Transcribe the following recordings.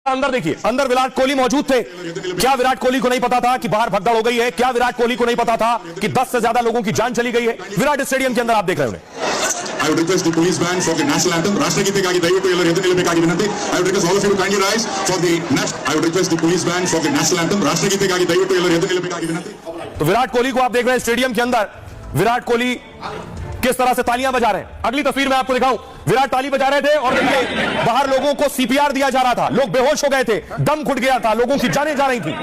अंदर देखिए, अंदर विराट कोहली मौजूद थे। क्या विराट कोहली को नहीं पता था कि बाहर भगदड़ हो गई है? क्या विराट कोहली को नहीं पता था कि 10 से ज्यादा लोगों की जान चली गई है? विराट स्टेडियम के अंदर आप देख रहे हैं I would request the police band for the national anthem. ರಾಷ್ಟ್ರಗೀತೆಗಾಗಿ ದಯವಿಟ್ಟು ಎಲ್ಲರೂ ಎದ್ದು ನಿಲ್ಲಬೇಕಾಗಿ ವಿನಂತಿ. I would request all of you to kindly rise for the I would request the police band for the national anthem. ರಾಷ್ಟ್ರಗೀತೆಗಾಗಿ ದಯವಿಟ್ಟು ಎಲ್ಲರೂ ಎದ್ದು ನಿಲ್ಲಬೇಕಾಗಿ ವಿನಂತಿ. तो विराट कोहली को आप देख रहे हैं स्टेडियम के अंदर। विराट कोहली किस तरह से तालियां बजा रहे हैं, अगली तस्वीर में आपको दिखाऊं। विराट ताली बजा रहे थे और देखिए बाहर लोगों को सीपीआर दिया जा रहा था, लोग बेहोश हो गए थे, दम घुट गया था, लोगों की जानें जा रही थी।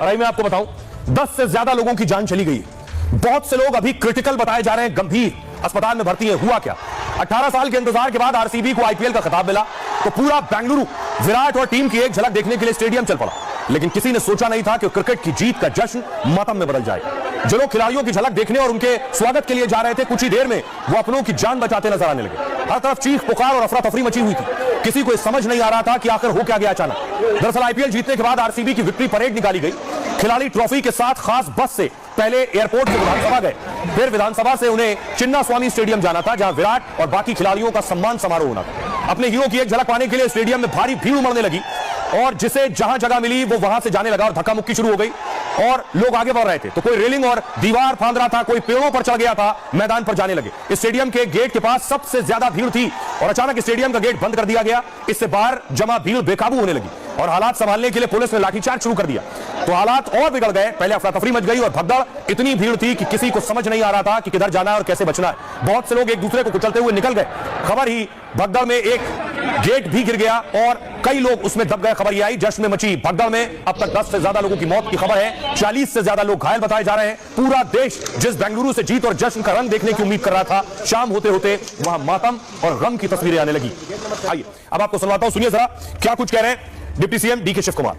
और मैं आपको बताऊं 10 से ज्यादा लोगों की जान चली गई है। बहुत से लोग अभी क्रिटिकल बताए जा रहे हैं, गंभीर अस्पताल में भर्ती है। हुआ क्या? 18 साल के इंतजार के बाद आरसीबी को आईपीएल का खिताब मिला तो पूरा बेंगलुरु विराट और टीम की एक झलक देखने के लिए स्टेडियम चल पड़ा। लेकिन किसी ने सोचा नहीं था कि क्रिकेट की जीत का जश्न मातम में बदल जाएगा। जो लोग खिलाड़ियों की झलक देखने और उनके स्वागत के लिए जा रहे थे, कुछ ही देर में वो अपनों की जान बचाते नजर आने लगे। हर तरफ चीख पुकार और अफरा तफरी मची हुई थी। किसी को समझ नहीं आ रहा था कि आखिर हो क्या गया अचानक। दरअसल आईपीएल जीतने के बाद आरसीबी की विक्ट्री परेड निकाली गई। खिलाड़ी ट्रॉफी के साथ खास बस से पहले एयरपोर्ट से विधानसभा गए, फिर विधानसभा से उन्हें चिन्नास्वामी स्टेडियम जाना था, जहां विराट और बाकी खिलाड़ियों का सम्मान समारोह होना था। अपने हीरो की एक झलक पाने के लिए स्टेडियम में भारी भीड़ उमड़ने लगी और जिसे जहां जगह मिली वो वहां से जाने लगा और धक्का मुक्की शुरू हो गई और लोग आगे बढ़ रहे थे तो कोई रेलिंग और दीवार फांद रहा था, कोई पेड़ों पर चढ़ गया था, मैदान पर जाने लगे। स्टेडियम के गेट के पास सबसे ज्यादा भीड़ थी और अचानक स्टेडियम का गेट बंद कर दिया गया। इससे बाहर जमा भीड़ बेकाबू होने लगी और हालात संभालने के लिए पुलिस ने लाठीचार्ज शुरू कर दिया तो हालात और बिगड़ गए। पहले अफरा तफरी मच गई और भगदड़ इतनी भीड़ थी कि किसी को समझ नहीं आ रहा था कि किधर जाना है और कैसे बचना है। बहुत से लोग एक दूसरे को कुचलते हुए निकल गए। खबर ही भगदड़ में एक गेट भी गिर गया और कई लोग उसमें दब गए। खबर यह आई जश्न में मची भगदड़ में अब तक 10 से ज्यादा लोगों की मौत की खबर है, 40 से ज्यादा लोग घायल बताए जा रहे हैं। पूरा देश जिस बेंगलुरु से जीत और जश्न का रंग देखने की उम्मीद कर रहा था, शाम होते होते वहां मातम और गम की तस्वीरें आने लगी। आइए अब आपको सुनवाता हूं, सुनिए जरा क्या कुछ कह रहे हैं deputy CM DK Shivakumar.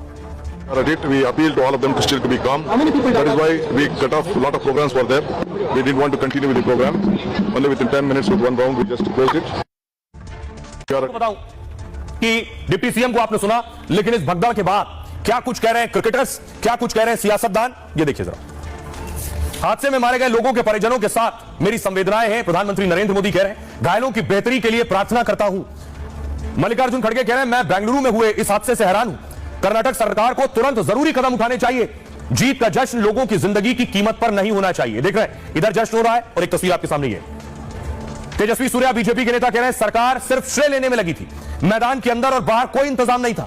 We appeal to all of them to still to be calm. That is why we cut off a lot of programs for them. We didn't want to continue with the program. Only within 10 minutes with one round we just closed it. बताऊं कि deputy CM को आपने सुना, लेकिन इस भगदड़ के बाद क्या कुछ कह रहे हैं क्रिकेटर्स, क्या कुछ कह रहे हैं सियासतदान, ये देखिए जरा। हादसे में मारे गए लोगों के परिजनों के साथ मेरी संवेदनाएं हैं, प्रधानमंत्री नरेंद्र मोदी कह रहे हैं। घायलों की बेहतरी के लिए प्रार्थना करता हूं। मल्लिकार्जुन खड़गे कह रहे हैं मैं बेंगलुरु में हुए इस हादसे से हैरान हूं। कर्नाटक सरकार को तुरंत जरूरी कदम उठाने चाहिए। जीत का जश्न लोगों की जिंदगी की कीमत पर नहीं होना चाहिए। देख रहे हैं इधर जश्न हो रहा है और एक तस्वीर आपके सामने है। तेजस्वी सूर्या बीजेपी के नेता कह रहे हैं सरकार सिर्फ श्रेय लेने में लगी थी, मैदान के अंदर और बाहर कोई इंतजाम नहीं था।